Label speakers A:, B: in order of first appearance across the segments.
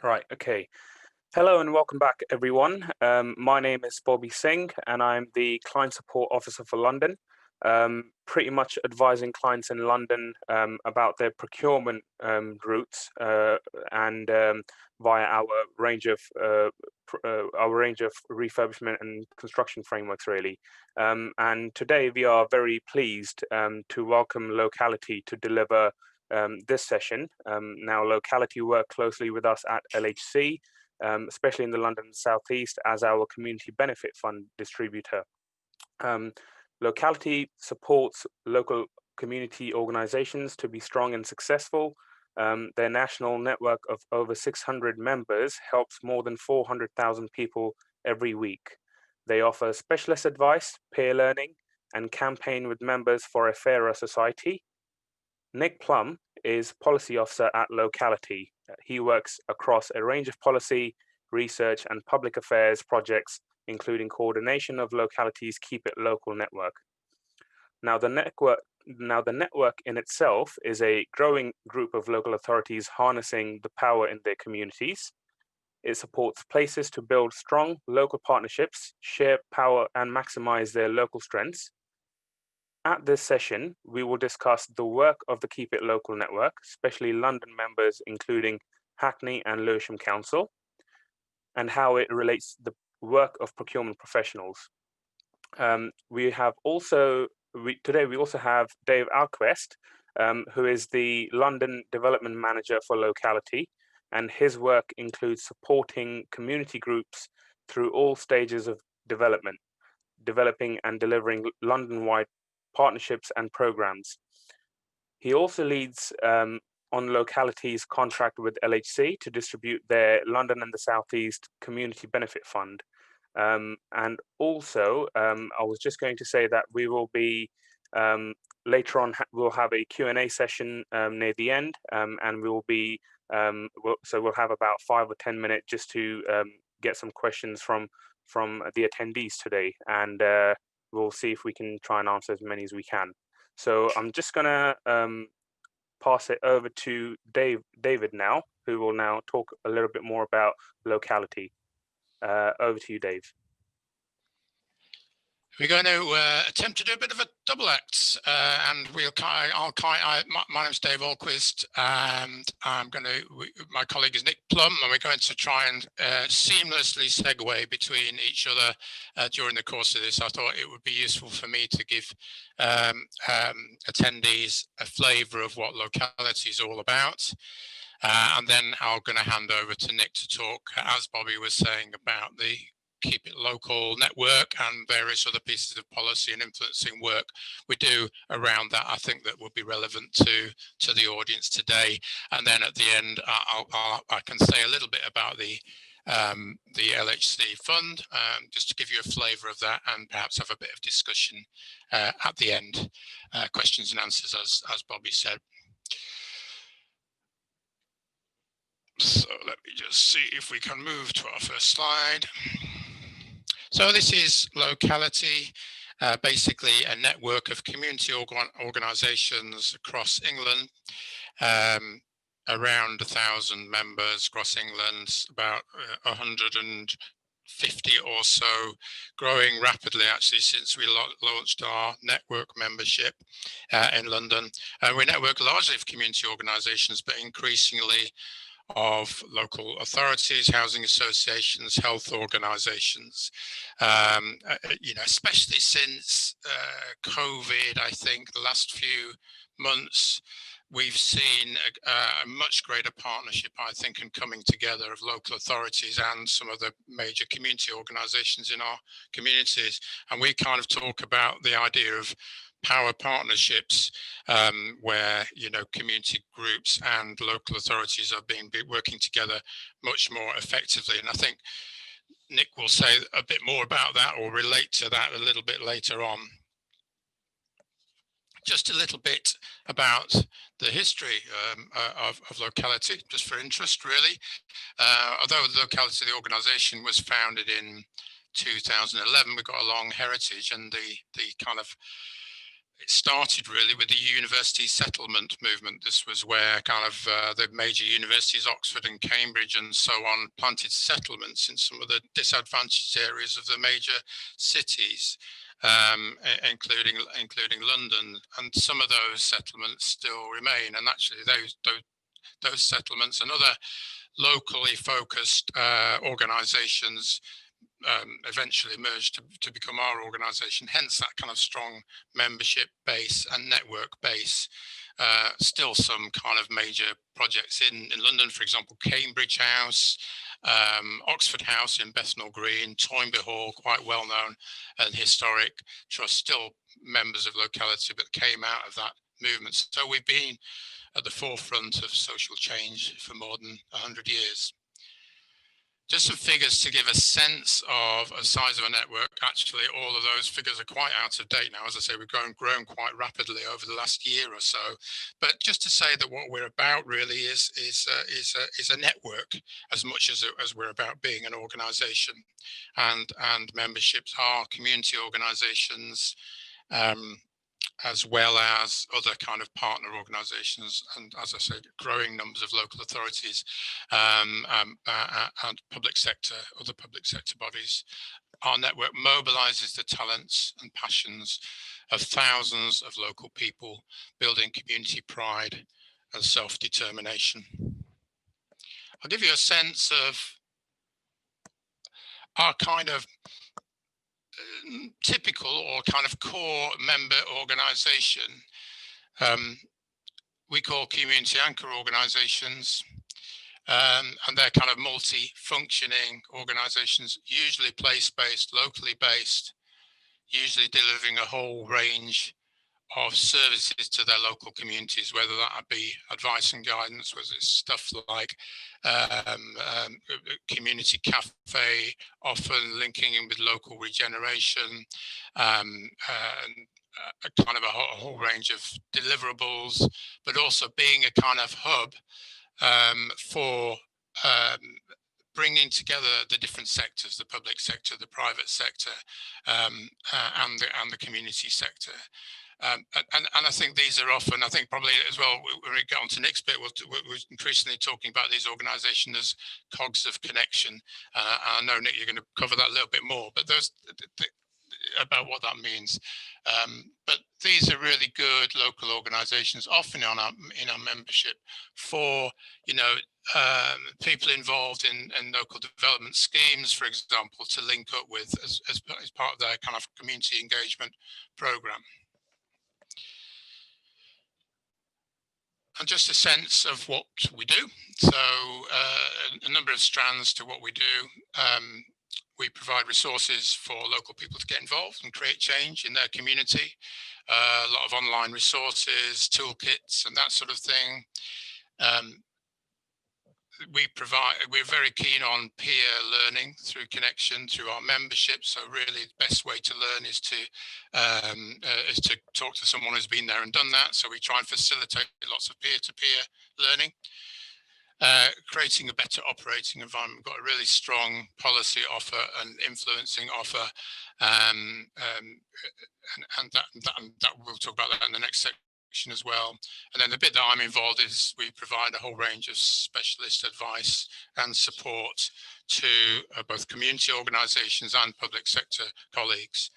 A: Right, okay. Hello and welcome back, everyone. My name is Bobby Singh, and I'm the Client Support Officer for London, pretty much advising clients in London about their procurement routes and via our range of refurbishment and construction frameworks, really. And today we are very pleased to welcome Locality to deliver this session. Now, Locality work closely with us at LHC, especially in the London South East, as our community benefit fund distributor. Um, Locality supports local community organizations to be strong and successful. Their national network of over 600 members helps more than 400,000 people every week. They offer specialist advice, peer learning, and campaign with members for a fairer society. Nick Plum is policy officer at Locality. He works across a range of policy, research, and public affairs projects, including coordination of Locality's Keep It Local network. Now, the network in itself is a growing group of local authorities harnessing the power in their communities. It supports places to build strong local partnerships, share power, and maximize their local strengths. At this session, we will discuss the work of the Keep It Local network, especially London members, including Hackney and Lewisham Council, and how it relates to the work of procurement professionals. Today we also have Dave Alquist, who is the London Development Manager for Locality, and his work includes supporting community groups through all stages of development, developing and delivering London-wide partnerships and programs. He also leads on Locality's contract with LHC to distribute their London and the South East Community Benefit Fund. And also, I was just going to say that we will be later on, we'll have a Q&A session near the end, and we'll we'll have about 5 or 10 minutes just to get some questions from the attendees today, and we'll see if we can try and answer as many as we can. So I'm just gonna pass it over to David now, who will now talk a little bit more about Locality. Over to you, Dave.
B: We're going to attempt to do a bit of a double act, and my name's Dave Alquist, and my colleague is Nick Plum, and we're going to try and seamlessly segue between each other during the course of this. I thought it would be useful for me to give attendees a flavour of what Locality is all about. And then I'm going to hand over to Nick to talk, as Bobby was saying, about the Keep It Local network and various other pieces of policy and influencing work we do around that. I think that will be relevant to the audience today. And then at the end, I can say a little bit about the LHC fund, just to give you a flavour of that, and perhaps have a bit of discussion at the end, questions and answers, as Bobby said. So let me just see if we can move to our first slide. So this is Locality, basically a network of community organisations across England, around 1,000 members across England, about 150 or so, growing rapidly actually since we launched our network membership in London. We network largely of community organisations, but increasingly of local authorities, housing associations, health organisations. Especially since COVID, I think the last few months, we've seen a much greater partnership, I think, and coming together of local authorities and some of the major community organisations in our communities. And we kind of talk about the idea of power partnerships, where community groups and local authorities are working together much more effectively. And I think Nick will say a bit more about that, or relate to that a little bit later on. Just a little bit about the history of Locality, just for interest, really. Although Locality, the organisation, was founded in 2011, we've got a long heritage, and the kind of it started really with the university settlement movement. This was where kind of the major universities, Oxford and Cambridge and so on, planted settlements in some of the disadvantaged areas of the major cities, including London. And some of those settlements still remain. And actually, those settlements and other locally focused organisations eventually merged to become our organisation, hence that kind of strong membership base and network base. Still some kind of major projects in London, for example, Cambridge House, Oxford House in Bethnal Green, Toynbee Hall, quite well known and historic trust, still members of Locality, but came out of that movement. So we've been at the forefront of social change for more than 100 years. Just some figures to give a sense of the size of a network. Actually, all of those figures are quite out of date now. As I say, we've grown quite rapidly over the last year or so. But just to say that what we're about really is a network as much as we're about being an organisation, and memberships are community organisations, as well as other kind of partner organisations, and as I said, growing numbers of local authorities and public sector, other public sector bodies. Our network mobilises the talents and passions of thousands of local people, building community pride and self-determination. I'll give you a sense of our kind of typical or kind of core member organisation. We call community anchor organisations, and they're kind of multi-functioning organisations, usually place-based, locally based, usually delivering a whole range of services to their local communities, whether that be advice and guidance, whether it's stuff like community cafe, often linking in with local regeneration, and a kind of a whole range of deliverables, but also being a kind of hub for bringing together the different sectors, the public sector, the private sector, and the community sector. And I think these are often, I think probably as well, when we get on to next bit, we're increasingly talking about these organisations as cogs of connection. I know, Nick, you're going to cover that a little bit more, but those about what that means. But these are really good local organisations, often in our membership, for people involved in local development schemes, for example, to link up with as part of their kind of community engagement programme. And just a sense of what we do. So a number of strands to what we do. We provide resources for local people to get involved and create change in their community. A lot of online resources, toolkits, and that sort of thing. We're very keen on peer learning through connection, through our membership. So really the best way to learn is to talk to someone who's been there and done that. So we try and facilitate lots of peer-to-peer learning. Creating a better operating environment. We've got a really strong policy offer and influencing offer, and that we'll talk about that in the next section as well. And then the bit that I'm involved is we provide a whole range of specialist advice and support to both community organisations and public sector colleagues.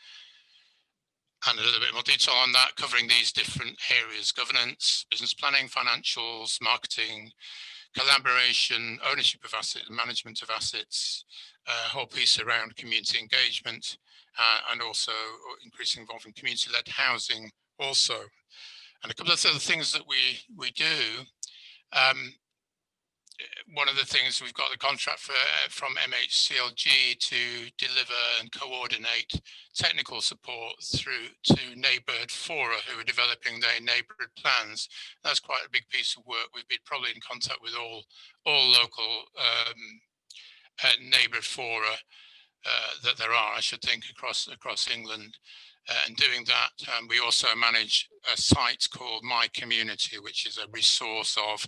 B: And a little bit more detail on that, covering these different areas: governance, business planning, financials, marketing, collaboration, ownership of assets, management of assets, a whole piece around community engagement, and also increasing involvement in community-led housing also. And a couple of other things that we do. One of the things, we've got the contract from MHCLG to deliver and coordinate technical support through to neighbourhood fora who are developing their neighbourhood plans. That's quite a big piece of work. We've been probably in contact with all local neighbourhood fora that there are, I should think, across England. And doing that, we also manage a site called My Community, which is a resource of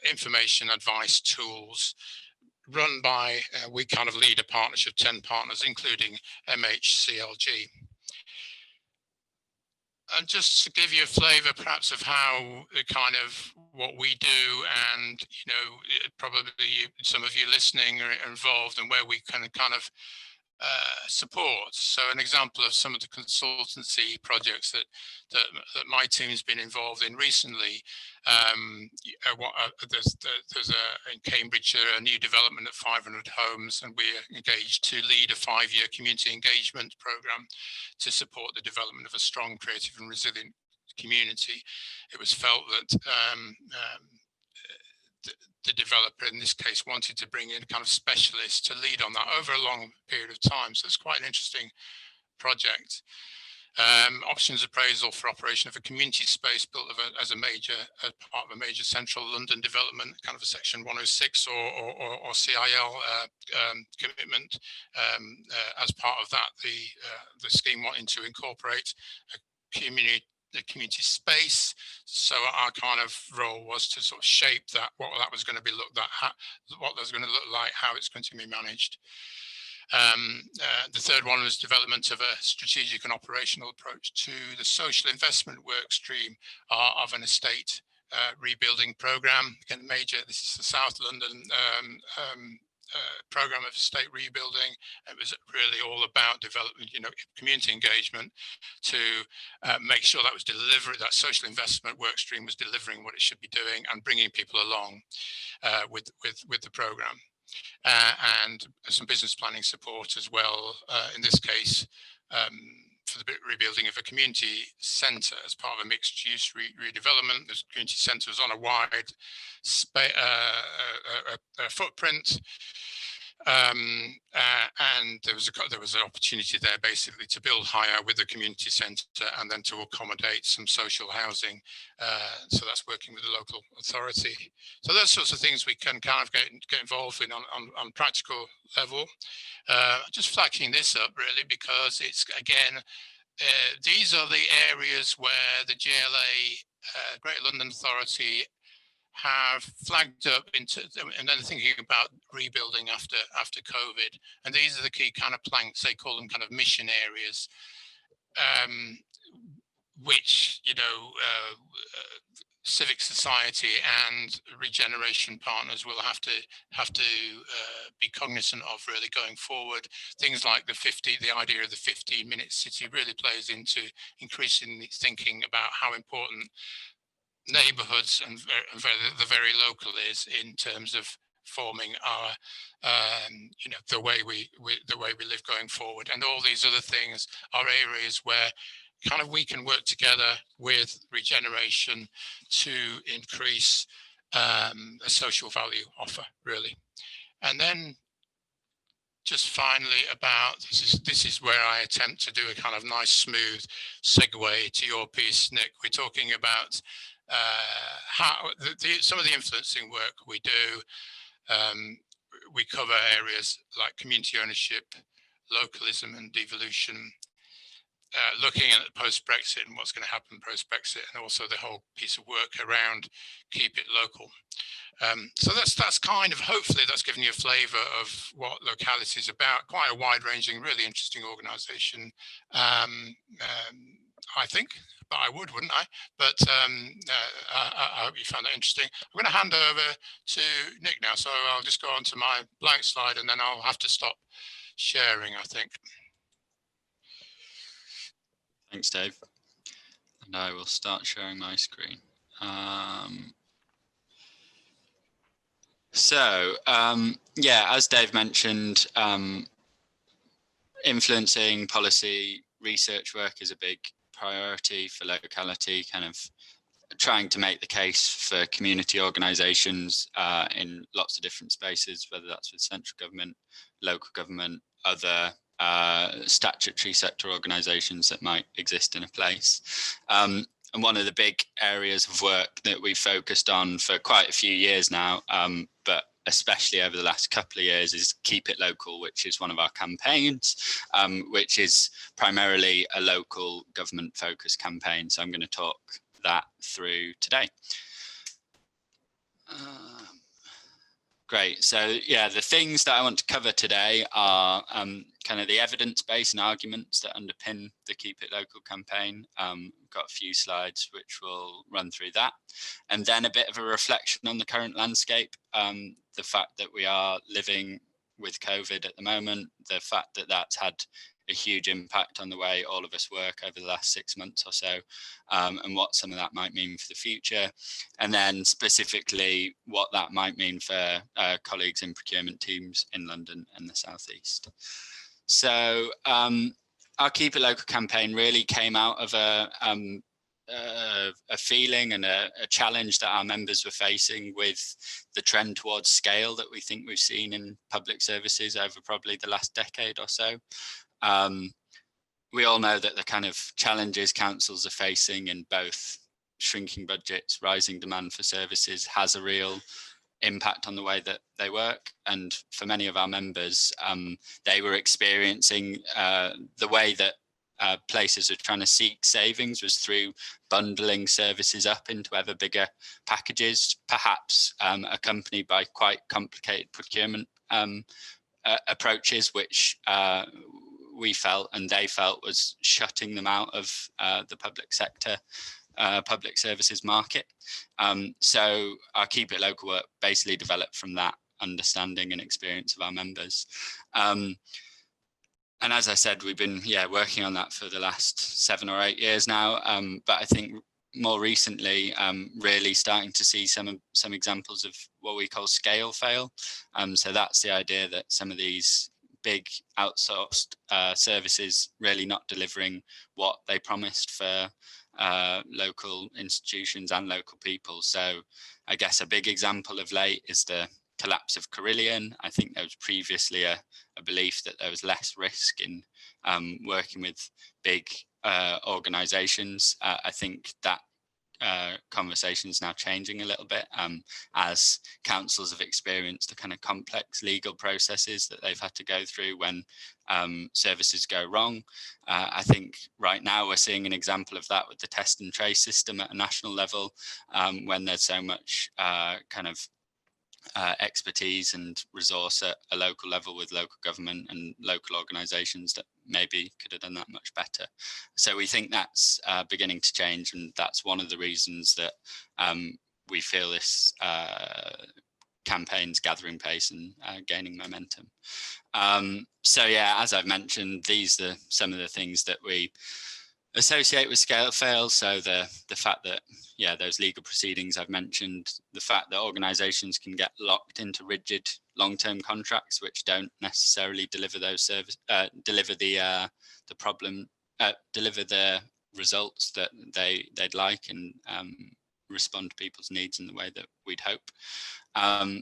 B: information, advice, tools, run by, we kind of lead a partnership of 10 partners, including MHCLG. And just to give you a flavour, perhaps, of how the kind of what we do, and probably some of you listening are involved, and where we can kind of support. So an example of some of the consultancy projects that my team has been involved in recently. There's in Cambridge a new development of 500 homes, and we're engaged to lead a 5-year community engagement programme to support the development of a strong, creative and resilient community. It was felt that the developer in this case wanted to bring in kind of specialists to lead on that over a long period of time. So it's quite an interesting project. Options appraisal for operation of a community space built as part of a major central London development, kind of a section 106 or CIL commitment. As part of that, the scheme wanting to incorporate the community space. So our kind of role was to sort of shape that, what that was going to be what that's going to look like, how it's going to be managed. The third one was development of a strategic and operational approach to the social investment work stream of an estate rebuilding program. Again, this is the South London program of estate rebuilding. It was really all about development, community engagement to make sure that was that social investment work stream was delivering what it should be doing and bringing people along with the program. And some business planning support as well. In this case, for the rebuilding of a community centre as part of a mixed-use redevelopment. The community centre was on a wide footprint, and there was an opportunity there basically to build higher with the community centre and then to accommodate some social housing. So that's working with the local authority. So those sorts of things we can kind of get involved in on practical level. Just flagging this up really because it's, again, these are the areas where the GLA, Greater London Authority, have flagged up into, and then thinking about rebuilding after COVID. And these are the key kind of planks, they call them kind of mission areas, which, civic society and regeneration partners will have to be cognizant of really going forward. Things like the idea of the 15-minute city really plays into increasingly thinking about how important neighbourhoods and the very local is in terms of forming our the way we live going forward. And all these other things are areas where kind of we can work together with regeneration to increase a social value offer really. And then just finally about this is where I attempt to do a kind of nice smooth segue to your piece, Nick. We're talking about how some of the influencing work we do. We cover areas like community ownership, localism and devolution, looking at post-Brexit and what's going to happen post-Brexit, and also the whole piece of work around keep it local. So that's kind of, hopefully that's given you a flavour of what Locality is about. Quite a wide-ranging, really interesting organisation, I think. But I wouldn't I? But I hope you found that interesting. I'm going to hand over to Nick now, so I'll just go on to my blank slide and then I'll have to stop sharing, I think.
C: Thanks, Dave. And I will start sharing my screen. Yeah, as Dave mentioned, influencing policy research work is a big priority for Locality, kind of trying to make the case for community organisations in lots of different spaces, whether that's with central government, local government, other statutory sector organisations that might exist in a place. And one of the big areas of work that we've focused on for quite a few years now, but especially over the last couple of years, is Keep It Local, which is one of our campaigns, which is primarily a local government focused campaign. So I'm going to talk that through today. Great. So yeah, the things that I want to cover today are kind of the evidence base and arguments that underpin the Keep It Local campaign. We've got a few slides which will run through that. And then a bit of a reflection on the current landscape, the fact that we are living with COVID at the moment, the fact that that's had a huge impact on the way all of us work over the last 6 months or so, and what some of that might mean for the future. And then specifically what that might mean for colleagues in procurement teams in London and the South East. So our Keep It Local campaign really came out of a feeling and a challenge that our members were facing with the trend towards scale that we think we've seen in public services over probably the last decade or so. We all know that the kind of challenges councils are facing in both shrinking budgets, rising demand for services has a real impact on the way that they work. And for many of our members, they were experiencing the way that places were trying to seek savings was through bundling services up into ever bigger packages, perhaps accompanied by quite complicated procurement approaches, which we felt and they felt was shutting them out of the public sector, public services market. So our Keep It Local work basically developed from that understanding and experience of our members. And as I said, we've been working on that for the last 7 or 8 years now. But I think more recently, really starting to see some examples of what we call scale fail. So that's the idea that some of these big outsourced services really not delivering what they promised for local institutions and local people. So I guess a big example of late is the collapse of Carillion. I think there was previously a belief that there was less risk in working with big organizations. I think that conversation is now changing a little bit as councils have experienced the kind of complex legal processes that they've had to go through when services go wrong. I think right now we're seeing an example of that with the test and trace system at a national level, when there's so much kind of expertise and resource at a local level with local government and local organisations that maybe could have done that much better. So we think that's beginning to change, and that's one of the reasons that we feel this campaign's gathering pace and gaining momentum. So yeah, as I've mentioned, these are some of the things that we associate with scale fails. So the fact that those legal proceedings I've mentioned, the fact that organizations can get locked into rigid long-term contracts which don't necessarily deliver those deliver the results that they'd like and respond to people's needs in the way that we'd hope.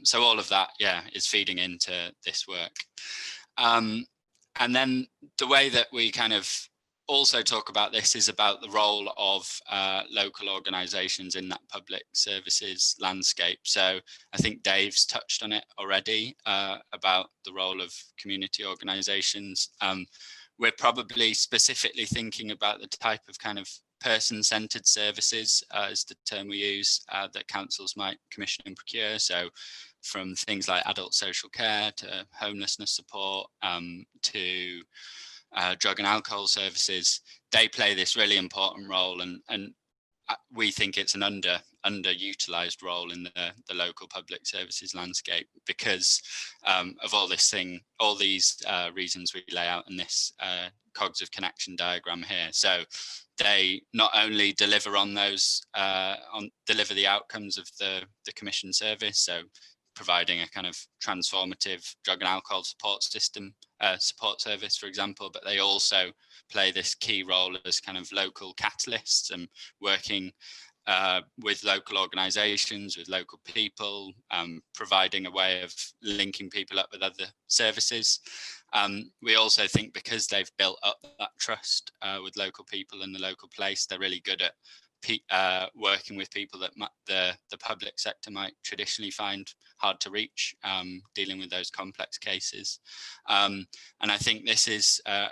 C: So all of that is feeding into this work. And then the way that we kind of also talk about this is about the role of local organisations in that public services landscape. So I think Dave's touched on it already about the role of community organisations. We're probably specifically thinking about the type of kind of person-centred services is the term we use that councils might commission and procure. So from things like adult social care to homelessness support to drug and alcohol services, they play this really important role, and we think it's an underutilized role in the local public services landscape because of all these reasons we lay out in this cogs of connection diagram here. So they not only deliver on those, deliver the outcomes of the commission service, so providing a kind of transformative drug and alcohol support system, support service, for example, but they also play this key role as kind of local catalysts and working with local organisations, with local people, providing a way of linking people up with other services. We also think because they've built up that trust with local people in the local place, they're really good at working with people that the public sector might traditionally find hard to reach, dealing with those complex cases. And I think this is a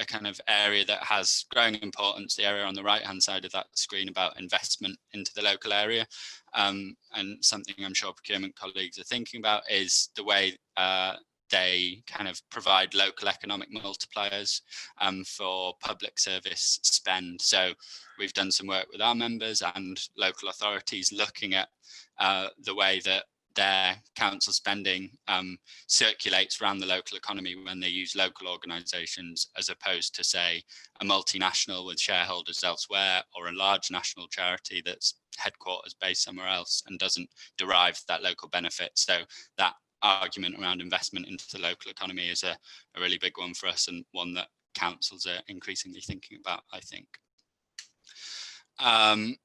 C: kind of area that has growing importance, the area on the right-hand side of that screen about investment into the local area. And something I'm sure procurement colleagues are thinking about is the way they kind of provide local economic multipliers for public service spend. So we've done some work with our members and local authorities looking at the way that their council spending circulates around the local economy when they use local organisations, as opposed to, say, a multinational with shareholders elsewhere, or a large national charity that's headquarters based somewhere else and doesn't derive that local benefit. So that argument around investment into the local economy is a really big one for us, and one that councils are increasingly thinking about, I think.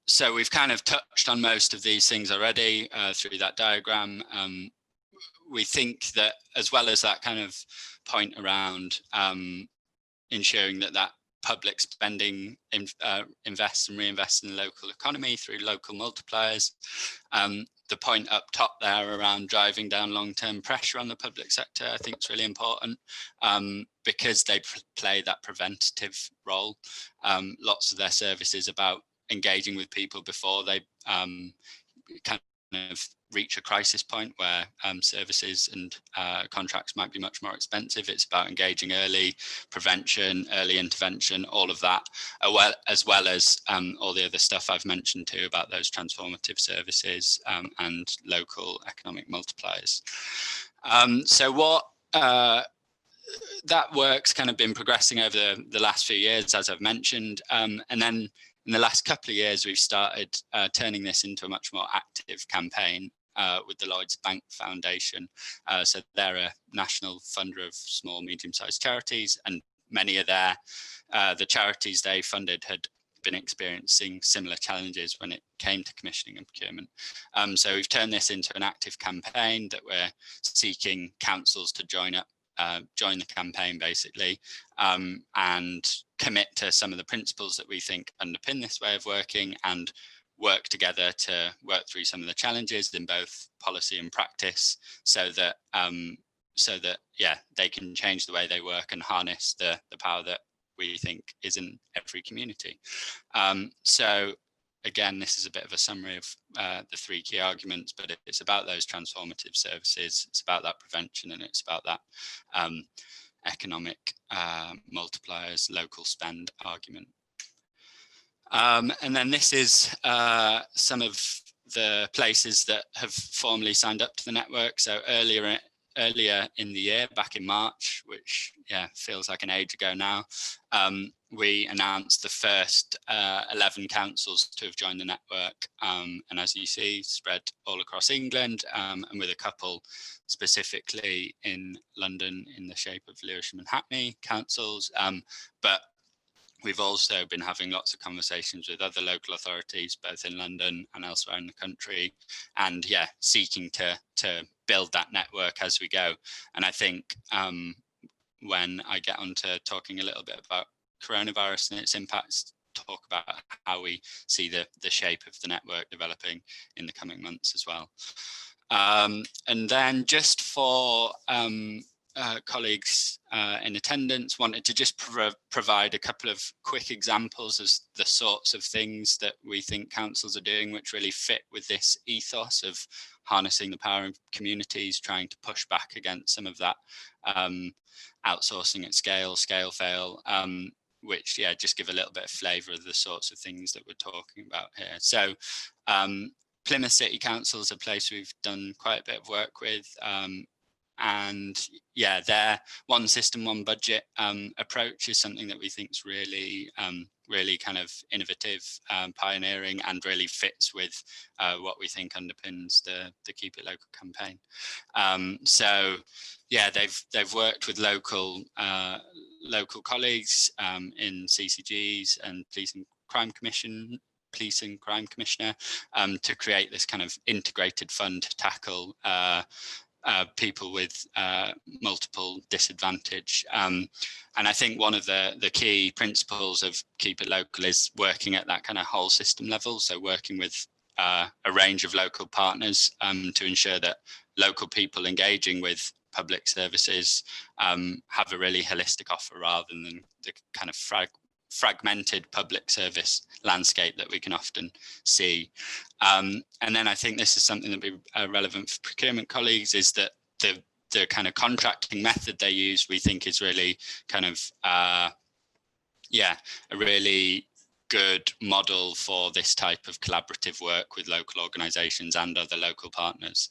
C: So we've kind of touched on most of these things already through that diagram. We think that, as well as that kind of point around ensuring that public spending invests and reinvests in the local economy through local multipliers, the point up top there around driving down long-term pressure on the public sector, I think is really important, because they play that preventative role. Lots of their services about engaging with people before they kind of reach a crisis point where services and contracts might be much more expensive. It's about engaging early, prevention, early intervention, all of that, as well as all the other stuff I've mentioned too about those transformative services and local economic multipliers. So what that work's kind of been progressing over the last few years, as I've mentioned, and then in the last couple of years, we've started turning this into a much more active campaign with the Lloyds Bank Foundation. So they're a national funder of small, medium-sized charities, and many of the charities they funded had been experiencing similar challenges when it came to commissioning and procurement. So we've turned this into an active campaign that we're seeking councils to join the campaign, basically, and commit to some of the principles that we think underpin this way of working, and work together to work through some of the challenges in both policy and practice, so that they can change the way they work and harness the power that we think is in every community. So again, this is a bit of a summary of the three key arguments, but it's about those transformative services, it's about that prevention, and it's about that economic multipliers, local spend argument. And then this is some of the places that have formally signed up to the network. So earlier in the year, back in March, which feels like an age ago now, we announced the first 11 councils to have joined the network, and as you see, spread all across England, and with a couple specifically in London in the shape of Lewisham and Hackney councils, but we've also been having lots of conversations with other local authorities, both in London and elsewhere in the country, and seeking to build that network as we go. And I think when I get on to talking a little bit about coronavirus and its impacts, talk about how we see the shape of the network developing in the coming months as well. And then just for colleagues in attendance, wanted to just provide a couple of quick examples of the sorts of things that we think councils are doing which really fit with this ethos of harnessing the power of communities, trying to push back against some of that outsourcing at scale fail, which just give a little bit of flavour of the sorts of things that we're talking about here. So Plymouth City Council is a place we've done quite a bit of work with, and their one system, one budget approach is something that we think is really kind of innovative, pioneering, and really fits with what we think underpins the Keep It Local campaign. So they've worked with local colleagues in CCGs and Police and Crime Commissioner to create this kind of integrated fund to tackle people with multiple disadvantage. And I think one of the key principles of Keep It Local is working at that kind of whole system level. So working with a range of local partners to ensure that local people engaging with public services have a really holistic offer rather than the kind of fragmented public service landscape that we can often see. And then I think this is something that would be relevant for procurement colleagues, is that the kind of contracting method they use, we think is really kind of, a really good model for this type of collaborative work with local organisations and other local partners.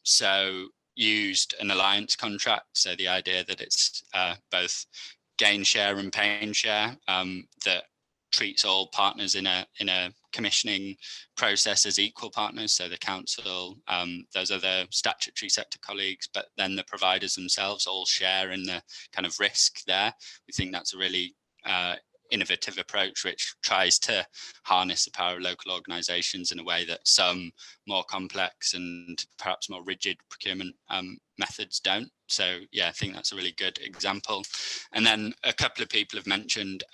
C: So used an alliance contract, so the idea that it's both gain share and pain share, that treats all partners in a commissioning process as equal partners. So the council, those other statutory sector colleagues, but then the providers themselves all share in the kind of risk there. We think that's a really innovative approach which tries to harness the power of local organisations in a way that some more complex and perhaps more rigid procurement methods don't. So yeah, I think that's a really good example. And then a couple of people have mentioned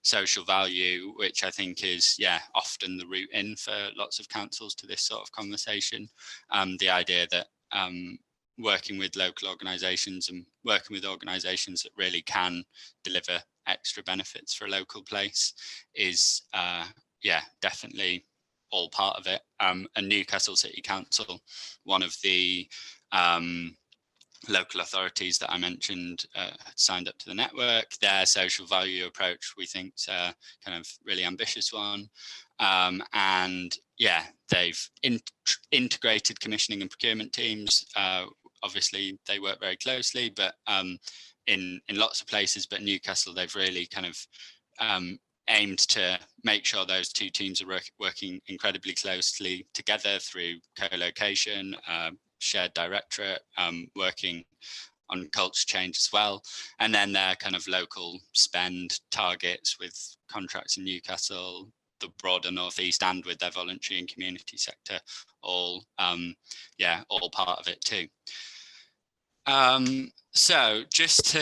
C: social value, which I think is often the route in for lots of councils to this sort of conversation. The idea that working with local organisations and working with organisations that really can deliver extra benefits for a local place is definitely all part of it. And Newcastle City Council, one of the local authorities that I mentioned, had signed up to the network. Their social value approach, we think, is a kind of really ambitious one. And they've integrated commissioning and procurement teams. Obviously, they work very closely, but in lots of places, but Newcastle, they've really kind of aimed to make sure those two teams are working incredibly closely together through co-location, shared directorate, working on culture change as well. And then their kind of local spend targets with contracts in Newcastle, the broader Northeast, and with their voluntary and community sector, all part of it too. So just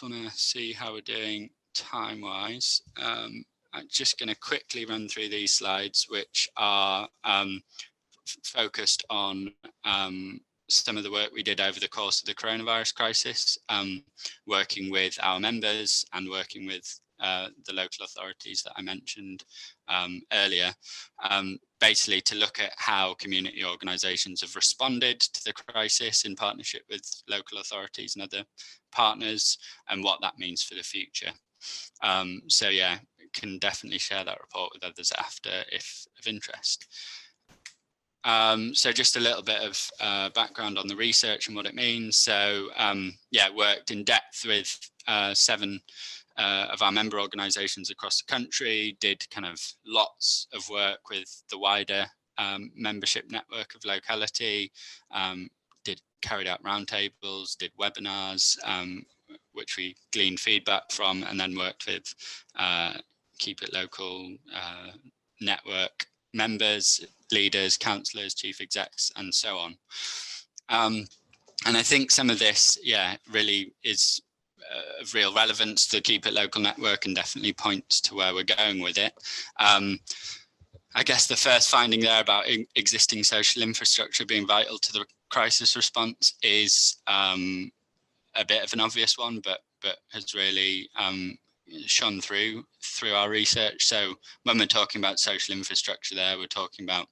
C: want to see how we're doing time-wise. I'm just going to quickly run through these slides, which are focused on some of the work we did over the course of the coronavirus crisis, working with our members and working with the local authorities that I mentioned earlier, basically to look at how community organisations have responded to the crisis in partnership with local authorities and other partners, and what that means for the future. So yeah, can definitely share that report with others after if of interest. So just a little bit of background on the research and what it means. So worked in depth with 7 of our member organisations across the country, did kind of lots of work with the wider membership network of Locality, carried out roundtables, did webinars, which we gleaned feedback from, and then worked with Keep It Local network members, leaders, councillors, chief execs, and so on. And I think some of this, really is of real relevance to Keep It Local network and definitely points to where we're going with it. I guess the first finding there about existing social infrastructure being vital to the crisis response is a bit of an obvious one, but has really shone through our research. So when we're talking about social infrastructure there, we're talking about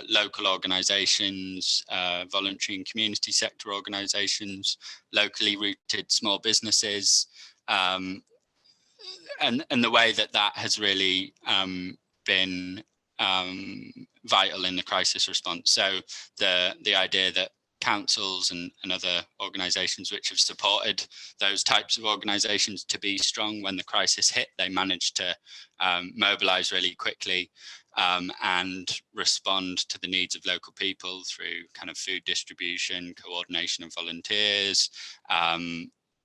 C: local organisations, voluntary and community sector organisations, locally rooted small businesses, and the way that has really been vital in the crisis response. So the idea that councils and other organisations which have supported those types of organisations to be strong when the crisis hit, they managed to mobilise really quickly and respond to the needs of local people through kind of food distribution, coordination of volunteers,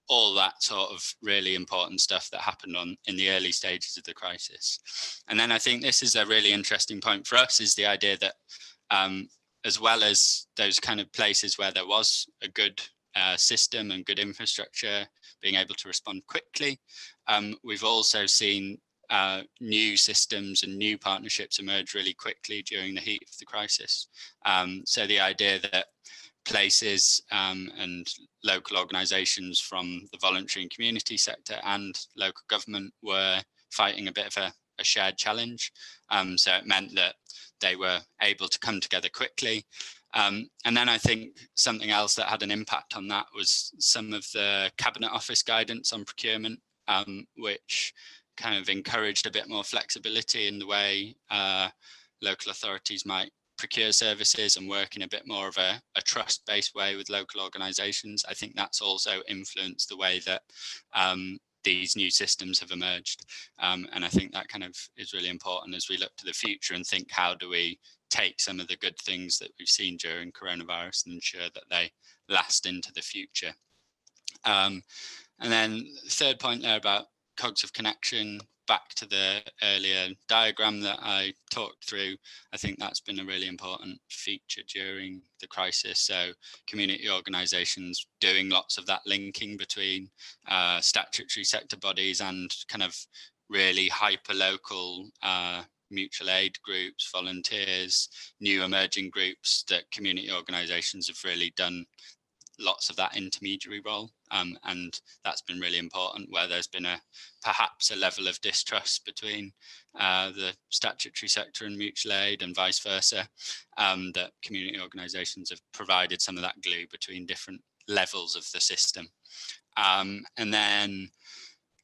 C: all that sort of really important stuff that happened in the early stages of the crisis. And then I think this is a really interesting point for us, is the idea that as well as those kind of places where there was a good system and good infrastructure being able to respond quickly, we've also seen new systems and new partnerships emerge really quickly during the heat of the crisis. So the idea that places and local organisations from the voluntary and community sector and local government were fighting a bit of a shared challenge. So it meant that they were able to come together quickly. And then I think something else that had an impact on that was some of the Cabinet Office guidance on procurement, which kind of encouraged a bit more flexibility in the way local authorities might procure services and work in a bit more of a trust-based way with local organisations. I think that's also influenced the way that these new systems have emerged. And I think that kind of is really important as we look to the future and think, how do we take some of the good things that we've seen during coronavirus and ensure that they last into the future. And then the third point there about cogs of connection, back to the earlier diagram that I talked through, I think that's been a really important feature during the crisis. So community organisations doing lots of that linking between statutory sector bodies and kind of really hyper-local mutual aid groups, volunteers, new emerging groups, that community organisations have really done lots of that intermediary role, and that's been really important, where there's been perhaps a level of distrust between the statutory sector and mutual aid and vice versa, that community organisations have provided some of that glue between different levels of the system. And then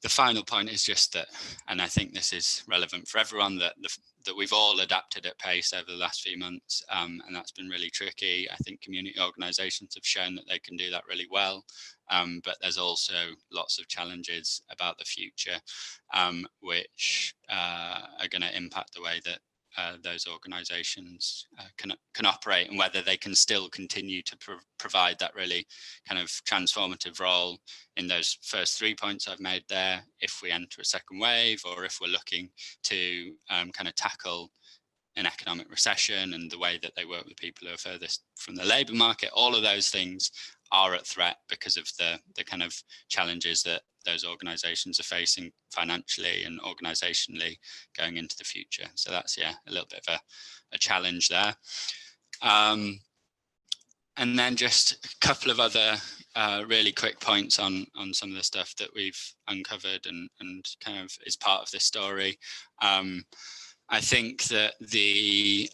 C: the final point is just that, and I think this is relevant for everyone, that we've all adapted at pace over the last few months, and that's been really tricky. I think community organisations have shown that they can do that really well, but there's also lots of challenges about the future, which are going to impact the way that those organisations can operate, and whether they can still continue to provide that really kind of transformative role in those first 3 points I've made there, if we enter a second wave, or if we're looking to kind of tackle an economic recession and the way that they work with people who are furthest from the labour market. All of those things are at threat because of the kind of challenges that those organisations are facing financially and organisationally going into the future. So that's, yeah, a little bit of a challenge there. And then just a couple of other really quick points on some of the stuff that we've uncovered and kind of is part of this story. I think that the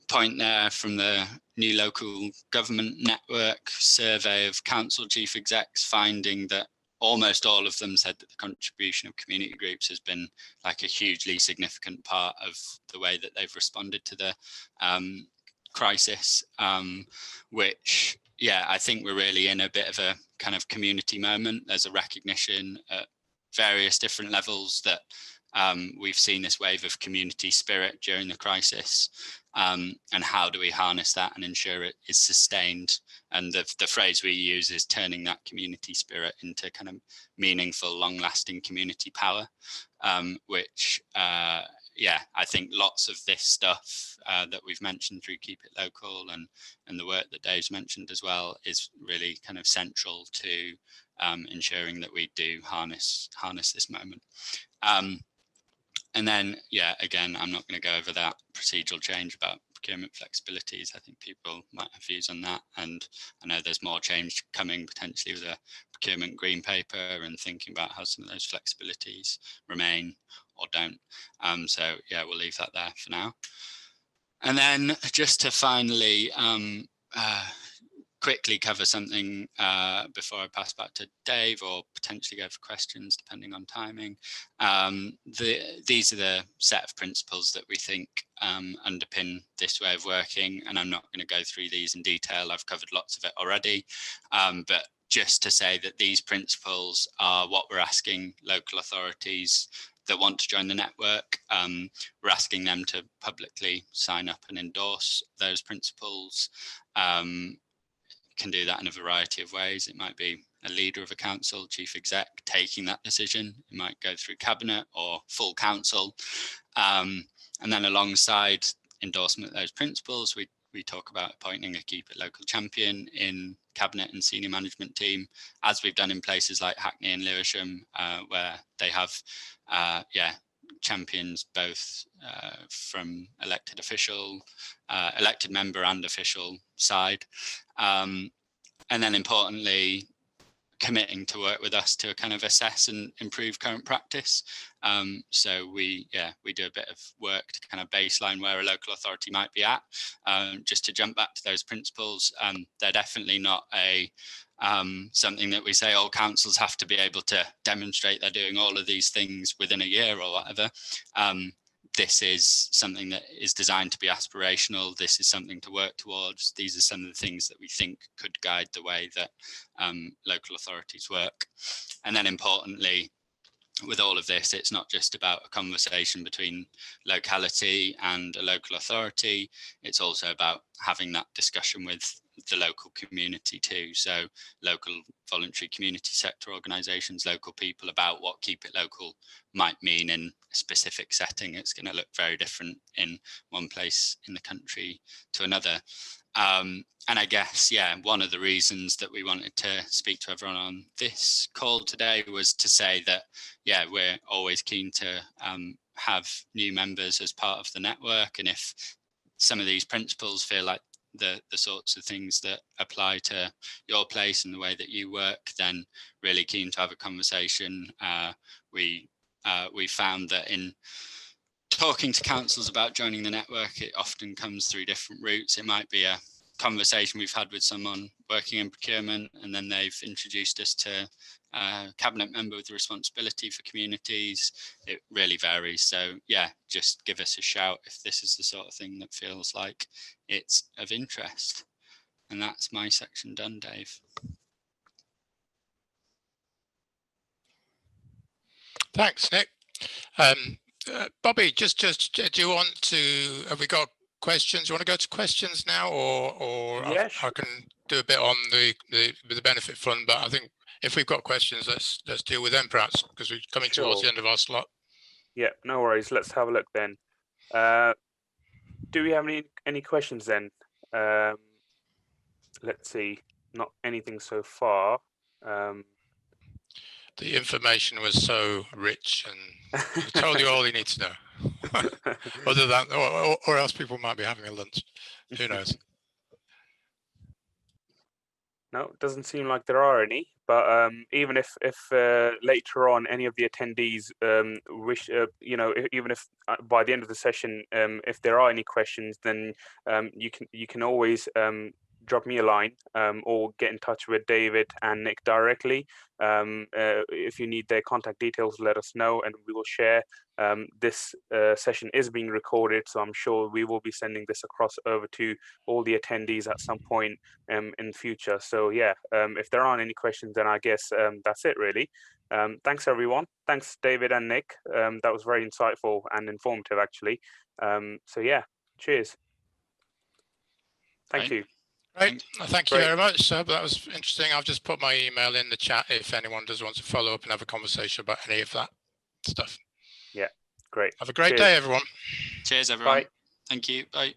C: point there from the new local government network survey of council chief execs, finding that almost all of them said that the contribution of community groups has been like a hugely significant part of the way that they've responded to the crisis, which, yeah, I think we're really in a bit of a kind of community moment. There's a recognition at various different levels that we've seen this wave of community spirit during the crisis, and how do we harness that and ensure it is sustained? And the phrase we use is turning that community spirit into kind of meaningful, long-lasting community power, which, yeah, I think lots of this stuff that we've mentioned through Keep It Local and the work that Dave's mentioned as well is really kind of central to ensuring that we do harness this moment. And then, yeah, again, I'm not going to go over that procedural change about procurement flexibilities. I think people might have views on that. And I know there's more change coming potentially with a procurement green paper and thinking about how some of those flexibilities remain or don't. So, yeah, we'll leave that there for now. And then just to finally quickly cover something before I pass back to Dave, or potentially go for questions depending on timing. These are the set of principles that we think underpin this way of working, and I'm not going to go through these in detail. I've covered lots of it already, but just to say that these principles are what we're asking local authorities that want to join the network. We're asking them to publicly sign up and endorse those principles. Can do that in a variety of ways. It might be a leader of a council, chief exec, taking that decision. It might go through cabinet or full council. And then alongside endorsement of those principles, we we talk about appointing a Keep It Local champion in cabinet and senior management team, as we've done in places like Hackney and Lewisham, where they have champions both from elected member and official side, and then importantly, committing to work with us to kind of assess and improve current practice. So we do a bit of work to kind of baseline where a local authority might be at. Just to jump back to those principles, they're definitely not something that we say all councils have to be able to demonstrate they're doing all of these things within a year or whatever. This is something that is designed to be aspirational. This is something to work towards. These are some of the things that we think could guide the way that local authorities work. And then importantly, with all of this, it's not just about a conversation between locality and a local authority. It's also about having that discussion with the local community too. So local voluntary community sector organisations, local people, about what Keep It Local might mean in a specific setting. It's going to look very different in one place in the country to another. And I guess, one of the reasons that we wanted to speak to everyone on this call today was to say that, we're always keen to have new members as part of the network. And if some of these principles feel like the sorts of things that apply to your place and the way that you work, then really keen to have a conversation. We found that in talking to councils about joining the network, it often comes through different routes. It might be a conversation we've had with someone working in procurement, and then they've introduced us to a cabinet member with the responsibility for communities. It really varies. So just give us a shout if this is the sort of thing that feels like it's of interest. And that's my section done, Dave.
B: Thanks, Nick. Bobby, just do you want to, have we got questions? You want to go to questions now, or
A: yes.
B: I can do a bit on the benefit fund, but I think if we've got questions, let's deal with them perhaps, because we're coming towards the end of our slot.
A: Yeah, no worries. Let's have a look then. Do we have any questions then? Let's see. Not anything so far.
B: The information was so rich, and we told you all you need to know. Other than, or else people might be having a lunch. Who knows?
A: No, it doesn't seem like there are any. But even if later on any of the attendees wish, even if by the end of the session, if there are any questions, then you can always drop me a line or get in touch with David and Nick directly. If you need their contact details, let us know and we will share. This session is being recorded, so I'm sure we will be sending this across over to all the attendees at some point in future. So if there aren't any questions, then I guess that's it really. Thanks everyone. Thanks David and Nick. That was very insightful and informative actually. Cheers. Thank you.
B: Right, thank you very much. That was interesting. I've just put my email in the chat if anyone does want to follow up and have a conversation about any of that stuff.
A: Yeah, great.
B: Have a great day, everyone.
C: Cheers, everyone.
A: Bye.
C: Thank you. Bye.